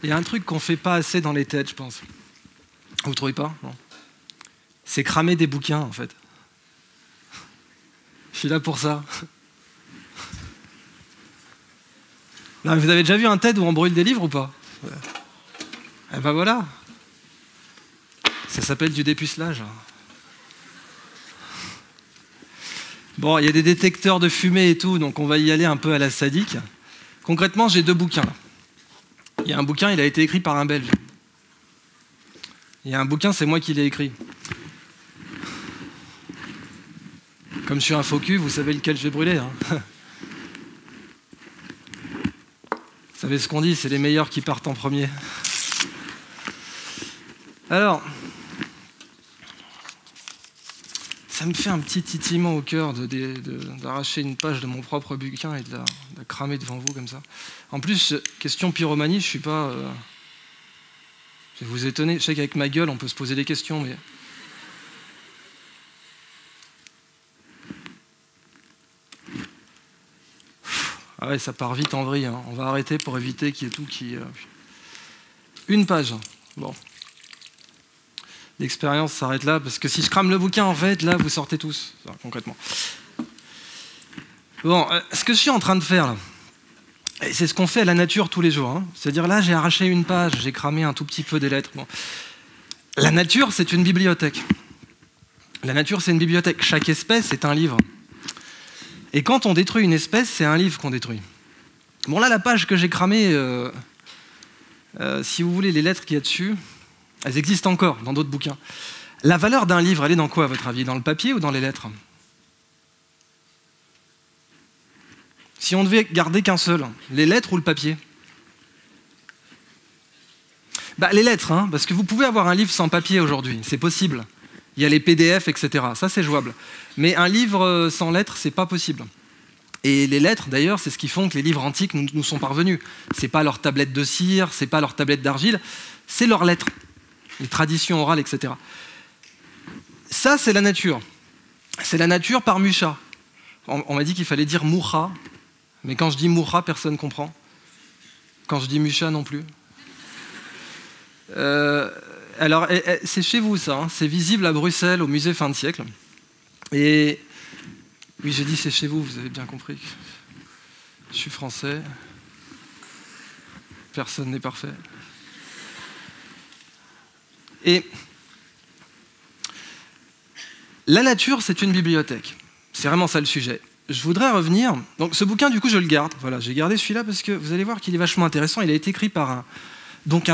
Il y a un truc qu'on fait pas assez dans les têtes, je pense. Vous trouvez pas? Non. C'est cramer des bouquins, en fait. Je suis là pour ça. Non, vous avez déjà vu un TED où on brûle des livres ou pas? Eh ben voilà. Ça s'appelle du dépucelage. Bon, il y a des détecteurs de fumée et tout, donc on va y aller un peu à la sadique. Concrètement, j'ai 2 bouquins. Il y a un bouquin, il a été écrit par un Belge. Il y a un bouquin, c'est moi qui l'ai écrit. Comme je suis un faux cul, vous savez lequel je vais brûler. Hein. Vous savez ce qu'on dit, c'est les meilleurs qui partent en premier. Alors, ça me fait un petit titillement au cœur d'arracher une page de mon propre bouquin et de la cramer devant vous comme ça. En plus, question pyromanie, je suis pas... je vais vous étonner, je sais qu'avec ma gueule, on peut se poser des questions, mais... Ah ouais, ça part vite en vrille, hein. On va arrêter pour éviter qu'il y ait tout qui... Une page, bon. L'expérience s'arrête là, parce que si je crame le bouquin, en fait, là, vous sortez tous, concrètement. Bon, ce que je suis en train de faire, là, c'est ce qu'on fait à la nature tous les jours. Hein. C'est-à-dire, là, j'ai arraché une page, j'ai cramé un tout petit peu des lettres. Bon. La nature, c'est une bibliothèque. La nature, c'est une bibliothèque. Chaque espèce est un livre. Et quand on détruit une espèce, c'est un livre qu'on détruit. Bon, là, la page que j'ai cramée, si vous voulez, les lettres qu'il y a dessus, elles existent encore dans d'autres bouquins. La valeur d'un livre, elle est dans quoi, à votre avis? Dans le papier ou dans les lettres? Si on devait garder qu'un seul, les lettres ou le papier? Bah, les lettres, hein, parce que vous pouvez avoir un livre sans papier aujourd'hui, c'est possible. Il y a les PDF, etc. Ça, c'est jouable. Mais un livre sans lettres, c'est pas possible. Et les lettres, d'ailleurs, c'est ce qui font que les livres antiques nous sont parvenus. C'est pas leur tablette de cire, c'est pas leur tablette d'argile, c'est leurs lettres. Les traditions orales, etc. Ça, c'est la nature. C'est la nature par Mucha. On m'a dit qu'il fallait dire Moucha, mais quand je dis Moucha, personne ne comprend. Quand je dis Mucha, non plus. Alors, c'est chez vous, ça. Hein. C'est visible à Bruxelles, au musée Fin de siècle. Et oui, j'ai dit c'est chez vous, vous avez bien compris. Je suis français. Personne n'est parfait. Et la nature, c'est une bibliothèque. C'est vraiment ça le sujet. Je voudrais revenir... Donc ce bouquin, du coup, je le garde. Voilà, j'ai gardé celui-là parce que vous allez voir qu'il est vachement intéressant. Il a été écrit par un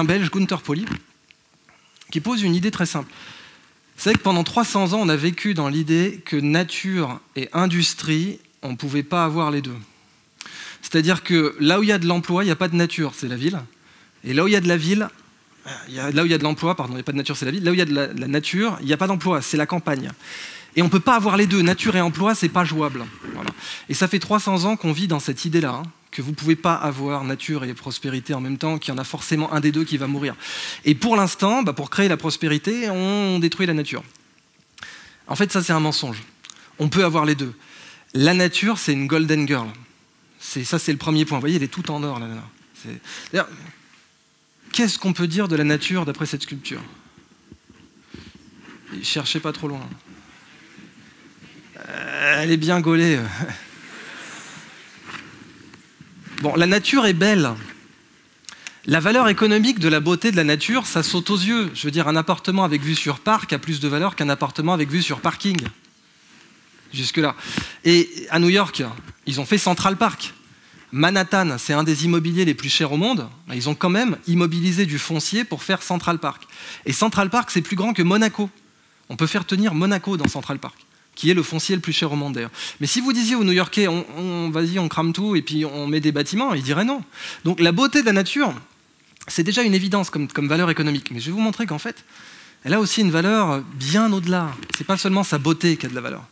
Belge, Gunther Pauli, qui pose une idée très simple. C'est que pendant 300 ans, on a vécu dans l'idée que nature et industrie, on ne pouvait pas avoir les deux. C'est-à-dire que là où il y a de l'emploi, il n'y a pas de nature, c'est la ville. Et là où il y a de la ville... Là où il y a de l'emploi, pardon, il n'y a pas de nature, c'est la ville. Là où il y a de la nature, il n'y a pas d'emploi, c'est la campagne. Et on ne peut pas avoir les deux, nature et emploi, c'est pas jouable. Voilà. Et ça fait 300 ans qu'on vit dans cette idée-là, hein, que vous ne pouvez pas avoir nature et prospérité en même temps, qu'il y en a forcément un des deux qui va mourir. Et pour l'instant, pour créer la prospérité, on détruit la nature. En fait, ça, c'est un mensonge. On peut avoir les deux. La nature, c'est une golden girl. Ça, c'est le premier point. Vous voyez, elle est toute en or, là. D'ailleurs, qu'est-ce qu'on peut dire de la nature d'après cette sculpture? Cherchez pas trop loin. Elle est bien gaulée. Bon, la nature est belle. La valeur économique de la beauté de la nature, ça saute aux yeux. Je veux dire, un appartement avec vue sur parc a plus de valeur qu'un appartement avec vue sur parking. Jusque-là. Et à New York, ils ont fait Central Park. Manhattan, c'est un des immobiliers les plus chers au monde. Ils ont quand même immobilisé du foncier pour faire Central Park. Et Central Park, c'est plus grand que Monaco. On peut faire tenir Monaco dans Central Park, qui est le foncier le plus cher au monde d'ailleurs. Mais si vous disiez aux New-Yorkais, vas-y, on crame tout et puis on met des bâtiments, ils diraient non. Donc la beauté de la nature, c'est déjà une évidence comme valeur économique. Mais je vais vous montrer qu'en fait, elle a aussi une valeur bien au-delà. C'est pas seulement sa beauté qui a de la valeur.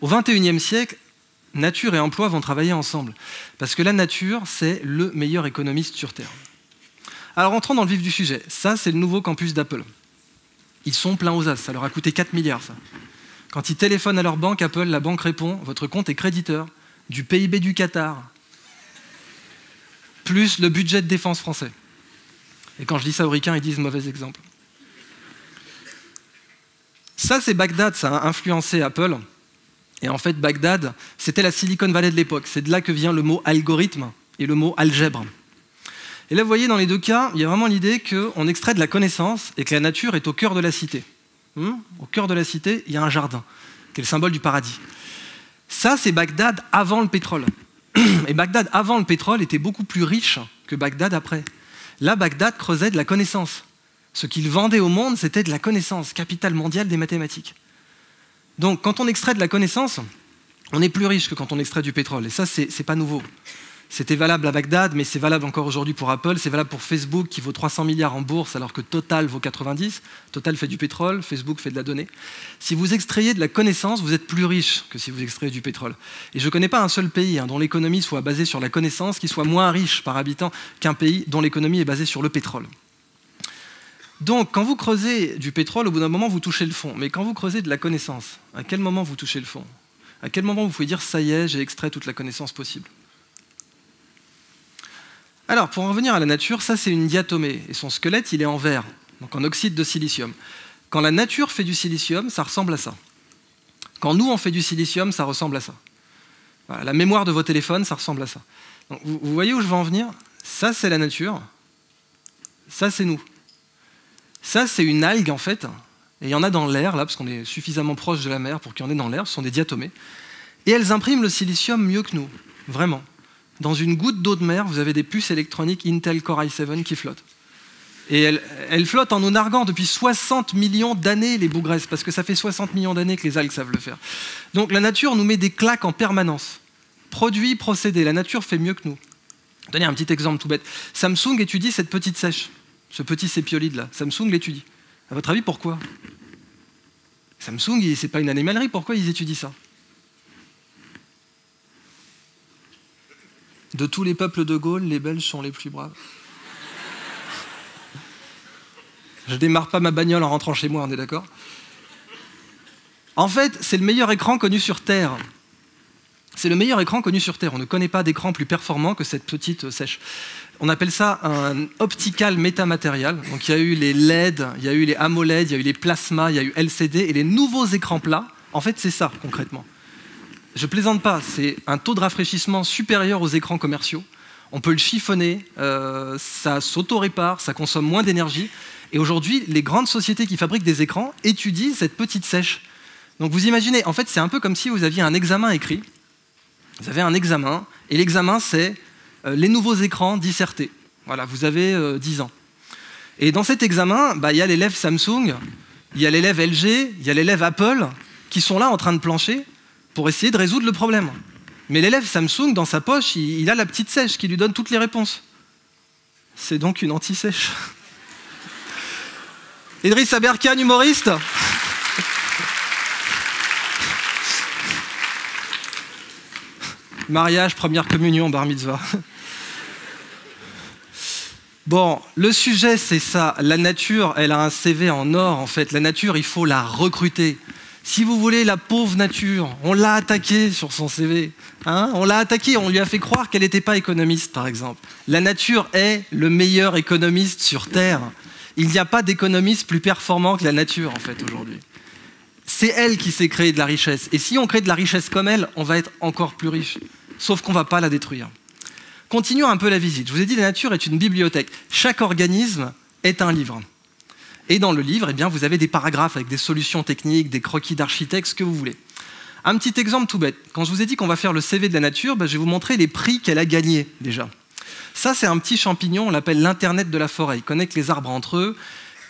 Au XXIe siècle, nature et emploi vont travailler ensemble. Parce que la nature, c'est le meilleur économiste sur Terre. Alors, entrons dans le vif du sujet. Ça, c'est le nouveau campus d'Apple. Ils sont pleins aux as. Ça leur a coûté 4 milliards, ça. Quand ils téléphonent à leur banque, Apple, la banque répond « Votre compte est créditeur du PIB du Qatar, plus le budget de défense français. » Et quand je dis ça aux ricains, ils disent mauvais exemple. Ça, c'est Bagdad, ça a influencé Apple. Et en fait, Bagdad, c'était la Silicon Valley de l'époque. C'est de là que vient le mot algorithme et le mot algèbre. Et là, vous voyez, dans les deux cas, il y a vraiment l'idée qu'on extrait de la connaissance et que la nature est au cœur de la cité. Au cœur de la cité, il y a un jardin, qui est le symbole du paradis. Ça, c'est Bagdad avant le pétrole. Et Bagdad avant le pétrole était beaucoup plus riche que Bagdad après. Là, Bagdad creusait de la connaissance. Ce qu'il vendait au monde, c'était de la connaissance, capitale mondiale des mathématiques. Donc, quand on extrait de la connaissance, on est plus riche que quand on extrait du pétrole. Et ça, c'est pas nouveau. C'était valable à Bagdad, mais c'est valable encore aujourd'hui pour Apple, c'est valable pour Facebook qui vaut 300 milliards en bourse alors que Total vaut 90. Total fait du pétrole, Facebook fait de la donnée. Si vous extrayez de la connaissance, vous êtes plus riche que si vous extrayez du pétrole. Et je ne connais pas un seul pays dont l'économie soit basée sur la connaissance qui soit moins riche par habitant qu'un pays dont l'économie est basée sur le pétrole. Donc, quand vous creusez du pétrole, au bout d'un moment, vous touchez le fond. Mais quand vous creusez de la connaissance, à quel moment vous touchez le fond? À quel moment vous pouvez dire « ça y est, j'ai extrait toute la connaissance possible » ? Alors, pour en revenir à la nature, ça c'est une diatomée, et son squelette, il est en verre, donc en oxyde de silicium. Quand la nature fait du silicium, ça ressemble à ça. Quand nous, on fait du silicium, ça ressemble à ça. Voilà, la mémoire de vos téléphones, ça ressemble à ça. Donc, vous voyez où je veux en venir? Ça, c'est la nature. Ça, c'est nous. Ça, c'est une algue, en fait, et il y en a dans l'air, là, parce qu'on est suffisamment proche de la mer pour qu'il y en ait dans l'air, ce sont des diatomées, et elles impriment le silicium mieux que nous, vraiment. Dans une goutte d'eau de mer, vous avez des puces électroniques Intel Core i7 qui flottent. Et elles flottent en nous narguant depuis 60 millions d'années, les bougresses, parce que ça fait 60 millions d'années que les algues savent le faire. Donc la nature nous met des claques en permanence. Produits, procédés, la nature fait mieux que nous. Donnez un petit exemple tout bête. Samsung étudie cette petite sèche, ce petit sépiolide-là. Samsung l'étudie. À votre avis, pourquoi? Samsung, c'est pas une animalerie, pourquoi ils étudient ça? De tous les peuples de Gaulle, les Belges sont les plus braves. Je démarre pas ma bagnole en rentrant chez moi, on est d'accord? En fait, c'est le meilleur écran connu sur Terre. C'est le meilleur écran connu sur Terre. On ne connaît pas d'écran plus performant que cette petite sèche. On appelle ça un optical métamaterial. Donc il y a eu les LED, il y a eu les AMOLED, il y a eu les plasma, il y a eu LCD, et les nouveaux écrans plats, en fait, c'est ça, concrètement. Je plaisante pas, c'est un taux de rafraîchissement supérieur aux écrans commerciaux. On peut le chiffonner, ça s'auto-répare, ça consomme moins d'énergie. Et aujourd'hui, les grandes sociétés qui fabriquent des écrans étudient cette petite sèche. Donc vous imaginez, en fait, c'est un peu comme si vous aviez un examen écrit. Vous avez un examen, et l'examen, c'est les nouveaux écrans dissertés. Voilà, vous avez 10 ans. Et dans cet examen, il y a l'élève Samsung, il y a l'élève LG, il y a l'élève Apple, qui sont là en train de plancher pour essayer de résoudre le problème. Mais l'élève Samsung, dans sa poche, il a la petite sèche qui lui donne toutes les réponses. C'est donc une anti-sèche. Idriss Aberkan, humoriste. Mariage, première communion, bar mitzvah. Bon, le sujet, c'est ça. La nature, elle a un CV en or, en fait. La nature, il faut la recruter. Si vous voulez, la pauvre nature, on l'a attaquée sur son CV. Hein, on l'a attaquée, on lui a fait croire qu'elle n'était pas économiste, par exemple. La nature est le meilleur économiste sur Terre. Il n'y a pas d'économiste plus performant que la nature, en fait, aujourd'hui. C'est elle qui sait créer de la richesse. Et si on crée de la richesse comme elle, on va être encore plus riche. Sauf qu'on ne va pas la détruire. Continuons un peu la visite. Je vous ai dit, la nature est une bibliothèque. Chaque organisme est un livre. Et dans le livre, eh bien, vous avez des paragraphes avec des solutions techniques, des croquis d'architectes, ce que vous voulez. Un petit exemple tout bête. Quand je vous ai dit qu'on va faire le CV de la nature, je vais vous montrer les prix qu'elle a gagnés déjà. Ça, c'est un petit champignon, on l'appelle l'Internet de la forêt. Il connecte les arbres entre eux,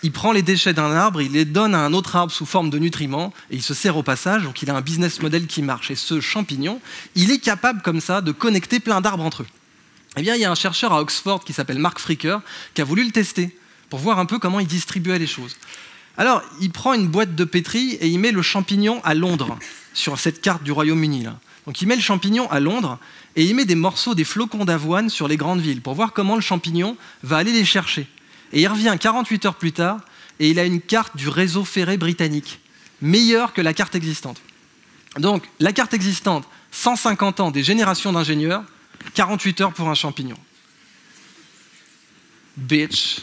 il prend les déchets d'un arbre, il les donne à un autre arbre sous forme de nutriments, et il se sert au passage, donc il a un business model qui marche. Et ce champignon, il est capable comme ça de connecter plein d'arbres entre eux. Eh bien, il y a un chercheur à Oxford qui s'appelle Mark Fricker qui a voulu le tester pour voir un peu comment il distribuait les choses. Alors, il prend une boîte de pétri et il met le champignon à Londres, sur cette carte du Royaume-Uni. Donc il met le champignon à Londres et il met des morceaux, des flocons d'avoine sur les grandes villes pour voir comment le champignon va aller les chercher. Et il revient 48 heures plus tard et il a une carte du réseau ferré britannique, meilleure que la carte existante. Donc, la carte existante, 150 ans, des générations d'ingénieurs, 48 heures pour un champignon. Bitch.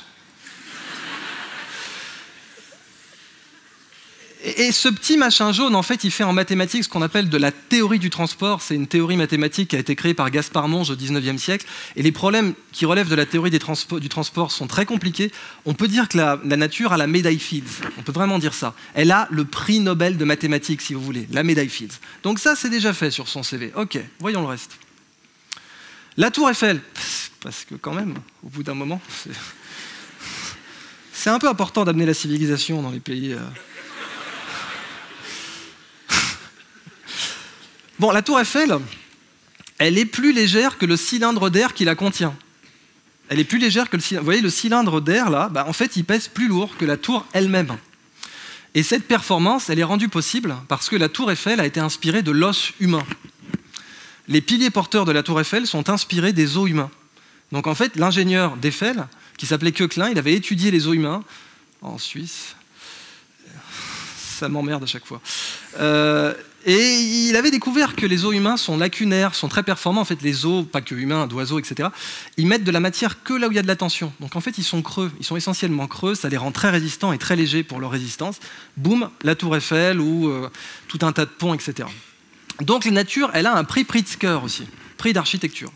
Et ce petit machin jaune, en fait, il fait en mathématiques ce qu'on appelle de la théorie du transport. C'est une théorie mathématique qui a été créée par Gaspard Monge au XIXe siècle. Et les problèmes qui relèvent de la théorie du transport sont très compliqués. On peut dire que la nature a la médaille Fields. On peut vraiment dire ça. Elle a le prix Nobel de mathématiques, si vous voulez, la médaille Fields. Donc ça, c'est déjà fait sur son CV. Ok, voyons le reste. La Tour Eiffel, parce que quand même, au bout d'un moment, c'est un peu important d'amener la civilisation dans les pays... Bon, la Tour Eiffel, elle est plus légère que le cylindre d'air qui la contient. Elle est plus légère que le cylindre. Vous voyez, le cylindre d'air, là, en fait, il pèse plus lourd que la tour elle-même. Et cette performance, elle est rendue possible parce que la Tour Eiffel a été inspirée de l'os humain. Les piliers porteurs de la Tour Eiffel sont inspirés des os humains. Donc, en fait, l'ingénieur d'Eiffel, qui s'appelait Koechlin, il avait étudié les os humains en Suisse. Ça m'emmerde à chaque fois. Et il avait découvert que les os humains sont lacunaires, sont très performants. En fait, les os, pas que humains, d'oiseaux, etc., ils mettent de la matière que là où il y a de la tension. Donc en fait, ils sont creux, ils sont essentiellement creux, ça les rend très résistants et très légers pour leur résistance. Boum, la Tour Eiffel ou tout un tas de ponts, etc. Donc la nature, elle a un prix Pritzker aussi, prix d'architecture.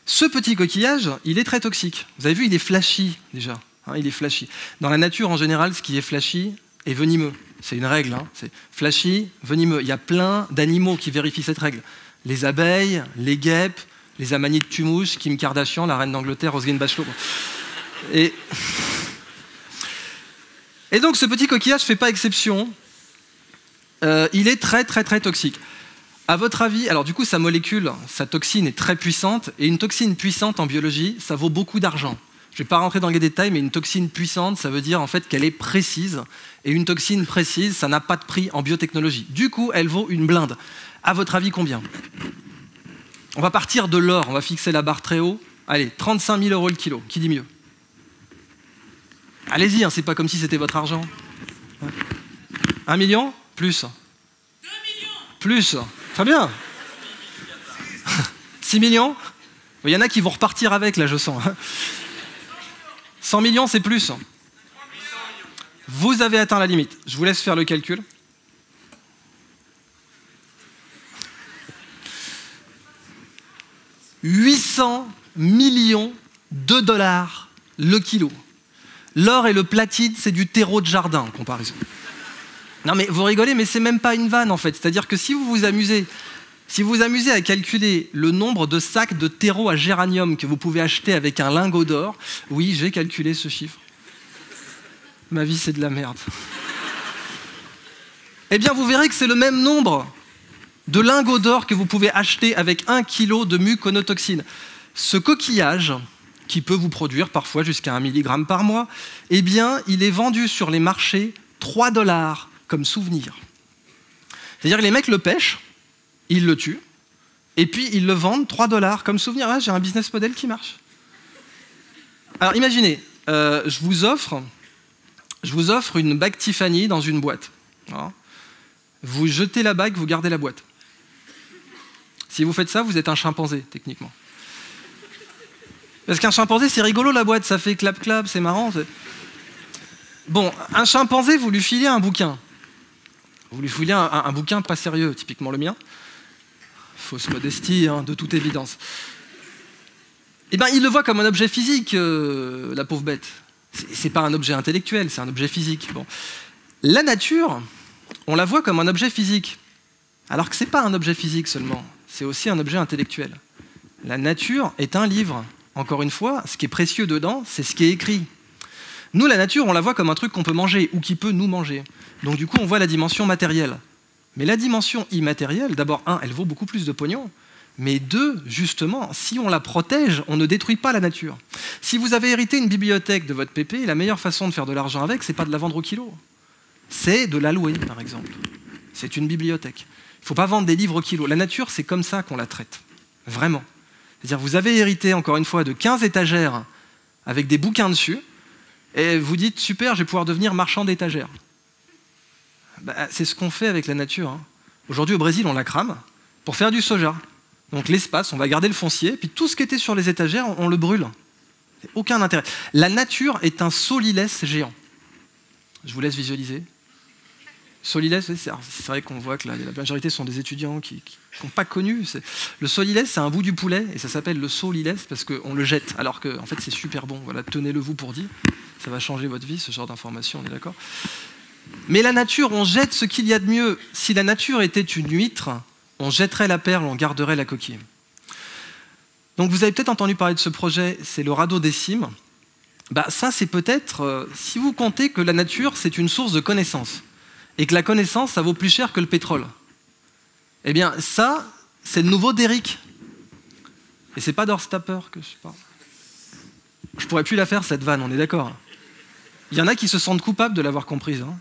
Ce petit coquillage, il est très toxique. Vous avez vu, il est flashy déjà. Hein, il est flashy. Dans la nature, en général, ce qui est flashy est venimeux. C'est une règle, hein. C'est flashy, venimeux. Il y a plein d'animaux qui vérifient cette règle. Les abeilles, les guêpes, les amanites tumouches, Kim Kardashian, la reine d'Angleterre, Roselyne Bachelot. Et donc ce petit coquillage ne fait pas exception. Il est très très très toxique. À votre avis, alors du coup sa molécule, sa toxine est très puissante, et une toxine puissante en biologie, ça vaut beaucoup d'argent. Je ne vais pas rentrer dans les détails, mais une toxine puissante, ça veut dire en fait qu'elle est précise. Et une toxine précise, ça n'a pas de prix en biotechnologie. Du coup, elle vaut une blinde. À votre avis, combien? On va partir de l'or, on va fixer la barre très haut. Allez, 35 000 € le kilo. Qui dit mieux? Allez-y, hein, c'est pas comme si c'était votre argent. 1 million? Plus. 2 millions. Plus. Très bien. 6 millions? Il y en a qui vont repartir avec, là, je sens. 100 millions, c'est plus. Vous avez atteint la limite. Je vous laisse faire le calcul. « 800 millions de dollars le kilo. L'or et le platine, c'est du terreau de jardin, en comparaison. » Non mais vous rigolez, mais c'est même pas une vanne, en fait. C'est-à-dire que si vous vous amusez à calculer le nombre de sacs de terreau à géranium que vous pouvez acheter avec un lingot d'or, oui, j'ai calculé ce chiffre. Ma vie, c'est de la merde. Eh bien, vous verrez que c'est le même nombre de lingots d'or que vous pouvez acheter avec 1 kilo de muconotoxine. Ce coquillage, qui peut vous produire parfois jusqu'à 1 mg par mois, eh bien, il est vendu sur les marchés 3 $ comme souvenir. C'est-à-dire que les mecs le pêchent, ils le tuent, et puis ils le vendent 3 $ comme souvenir. Ah, j'ai un business model qui marche. Alors imaginez, je vous offre une bague Tiffany dans une boîte. Voilà. Vous jetez la bague, vous gardez la boîte. Si vous faites ça, vous êtes un chimpanzé, techniquement. Parce qu'un chimpanzé, c'est rigolo la boîte, ça fait clap-clap, c'est marrant. Bon, un chimpanzé, vous lui filez un bouquin. Vous lui filez un bouquin pas sérieux, typiquement le mien. Fausse modestie, hein, de toute évidence. Eh bien, il le voit comme un objet physique, la pauvre bête. C'est pas un objet intellectuel, c'est un objet physique. Bon. La nature, on la voit comme un objet physique. Alors que c'est pas un objet physique seulement, c'est aussi un objet intellectuel. La nature est un livre. Encore une fois, ce qui est précieux dedans, c'est ce qui est écrit. Nous, la nature, on la voit comme un truc qu'on peut manger ou qui peut nous manger. Donc du coup, on voit la dimension matérielle. Mais la dimension immatérielle, d'abord, elle vaut beaucoup plus de pognon. Mais 2, justement, si on la protège, on ne détruit pas la nature. Si vous avez hérité une bibliothèque de votre pépé, la meilleure façon de faire de l'argent avec, c'est pas de la vendre au kilo. C'est de la louer, par exemple. C'est une bibliothèque. Il ne faut pas vendre des livres au kilo. La nature, c'est comme ça qu'on la traite. Vraiment. C'est-à-dire, vous avez hérité, encore une fois, de 15 étagères avec des bouquins dessus, et vous dites, super, je vais pouvoir devenir marchand d'étagères. C'est ce qu'on fait avec la nature. Hein. Aujourd'hui, au Brésil, on la crame pour faire du soja. Donc l'espace, on va garder le foncier, puis tout ce qui était sur les étagères, on le brûle. Aucun intérêt. La nature est un solilès géant. Je vous laisse visualiser. Solilès, c'est vrai qu'on voit que la majorité sont des étudiants qui n'ont pas connu. Le solilès, c'est un bout du poulet, et ça s'appelle le solilès parce qu'on le jette, alors que en fait, c'est super bon. Voilà, tenez-le vous pour dit. Ça va changer votre vie, ce genre d'information, on est d'accord? Mais la nature, on jette ce qu'il y a de mieux. Si la nature était une huître, on jetterait la perle, on garderait la coquille. Donc vous avez peut-être entendu parler de ce projet, c'est le radeau des cimes. Ça, c'est peut-être, si vous comptez que la nature, c'est une source de connaissances, et que la connaissance, ça vaut plus cher que le pétrole. Eh bien, ça, c'est le nouveau Derrick. Et c'est pas d'Horstapper que je parle. Je pourrais plus la faire, cette vanne, on est d'accord. Il y en a qui se sentent coupables de l'avoir comprise. Hein.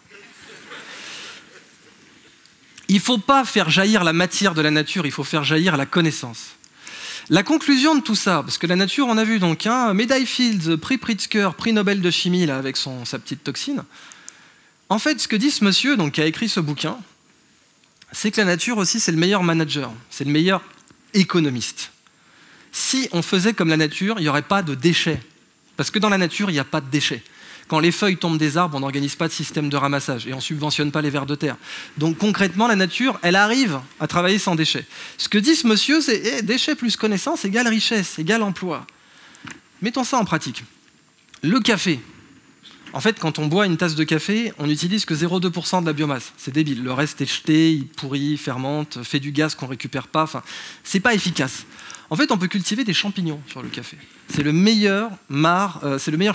Il ne faut pas faire jaillir la matière de la nature, il faut faire jaillir la connaissance. La conclusion de tout ça, parce que la nature, on a vu donc, médaille Fields, prix Pritzker, prix Nobel de chimie, là, avec sa petite toxine. En fait, ce que dit ce monsieur qui a écrit ce bouquin, c'est que la nature aussi, c'est le meilleur manager, c'est le meilleur économiste. Si on faisait comme la nature, il n'y aurait pas de déchets. Parce que dans la nature, il n'y a pas de déchets. Quand les feuilles tombent des arbres, on n'organise pas de système de ramassage et on ne subventionne pas les vers de terre. Donc concrètement, la nature, elle arrive à travailler sans déchets. Ce que dit ce monsieur, c'est déchets plus connaissance égale richesse, égale emploi. Mettons ça en pratique. Le café. En fait, quand on boit une tasse de café, on n'utilise que 0,2% de la biomasse. C'est débile. Le reste est jeté, il pourrit, il fermente, fait du gaz qu'on ne récupère pas. Enfin, c'est pas efficace. En fait, on peut cultiver des champignons sur le café. C'est le meilleur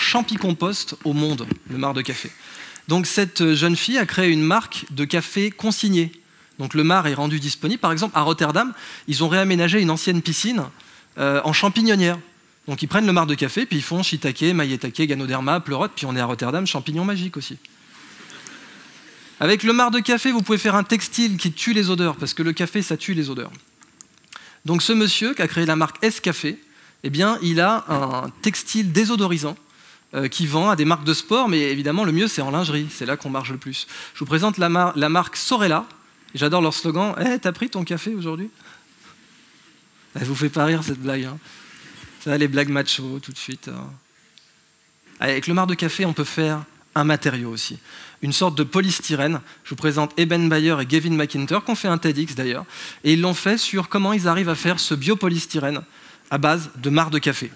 champi-compost au monde, le marc de café. Donc cette jeune fille a créé une marque de café consigné. Donc le marc est rendu disponible. Par exemple, à Rotterdam, ils ont réaménagé une ancienne piscine en champignonnière. Donc ils prennent le marc de café, puis ils font shiitake, maïetake, ganoderma, pleurote, puis on est à Rotterdam, champignons magiques aussi. Avec le marc de café, vous pouvez faire un textile qui tue les odeurs, parce que le café, ça tue les odeurs. Donc ce monsieur qui a créé la marque Escafé, eh bien, il a un textile désodorisant qui vend à des marques de sport, mais évidemment, le mieux, c'est en lingerie. C'est là qu'on marche le plus. Je vous présente la marque Sorella. J'adore leur slogan. « T'as pris ton café aujourd'hui ?» Elle vous fait pas rire, cette blague. Hein. Ça, les blagues macho, tout de suite. Hein. Avec le marc de café, on peut faire un matériau aussi. Une sorte de polystyrène. Je vous présente Eben Bayer et Gavin McIntyre, qui ont fait un TEDx d'ailleurs. Et ils l'ont fait sur comment ils arrivent à faire ce biopolystyrène à base de marc de café.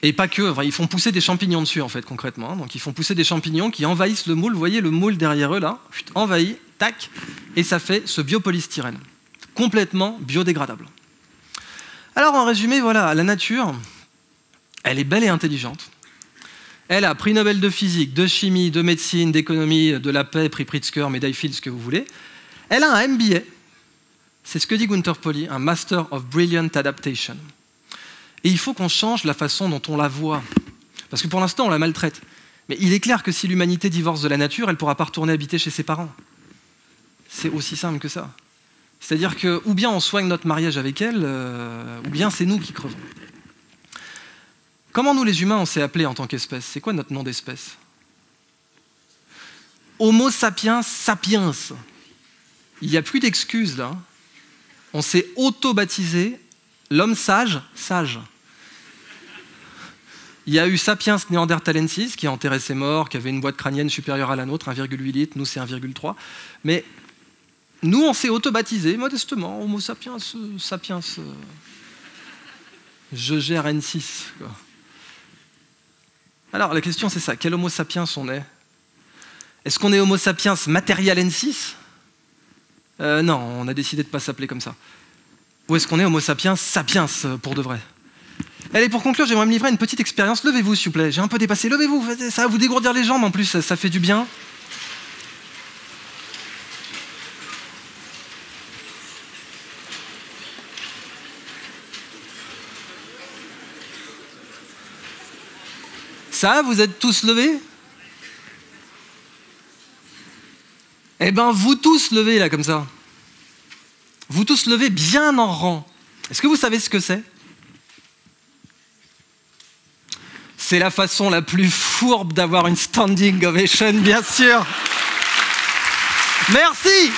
Et pas que, enfin, ils font pousser des champignons dessus, en fait, concrètement. Donc ils font pousser des champignons qui envahissent le moule. Vous voyez le moule derrière eux, là, envahi, tac, et ça fait ce biopolystyrène. Complètement biodégradable. Alors, en résumé, voilà, la nature, elle est belle et intelligente. Elle a prix Nobel de physique, de chimie, de médecine, d'économie, de la paix, prix Pritzker, médaille Fields, ce que vous voulez. Elle a un MBA. C'est ce que dit Gunther Pauli, un Master of Brilliant Adaptation. Et il faut qu'on change la façon dont on la voit. Parce que pour l'instant, on la maltraite. Mais il est clair que si l'humanité divorce de la nature, elle ne pourra pas retourner habiter chez ses parents. C'est aussi simple que ça. C'est-à-dire que, ou bien on soigne notre mariage avec elle, ou bien c'est nous qui crevons. Comment nous, les humains, on s'est appelés en tant qu'espèce? C'est quoi notre nom d'espèce? Homo sapiens sapiens. Il n'y a plus d'excuses, là. On s'est auto-baptisé l'homme sage, sage. Il y a eu Sapiens néanderthalensis, qui a enterré ses morts, qui avait une boîte crânienne supérieure à la nôtre, 1,8 litres, nous c'est 1,3. Mais nous, on s'est auto-baptisé, modestement, Homo sapiens, sapiens. Je gère N6. Quoi. Alors, la question, c'est ça. Quel Homo sapiens on est? Est-ce qu'on est Homo sapiens material N6? Non, on a décidé de ne pas s'appeler comme ça. Ou est-ce qu'on est Homo sapiens sapiens pour de vrai? Allez, pour conclure, j'aimerais me livrer à une petite expérience. Levez-vous, s'il vous plaît. J'ai un peu dépassé. Levez-vous, ça va vous dégourdir les jambes en plus, ça fait du bien. Ça, vous êtes tous levés? Eh bien, vous tous levez, là, comme ça. Vous tous levez bien en rang. Est-ce que vous savez ce que c'est? C'est la façon la plus fourbe d'avoir une standing ovation, bien sûr. Merci.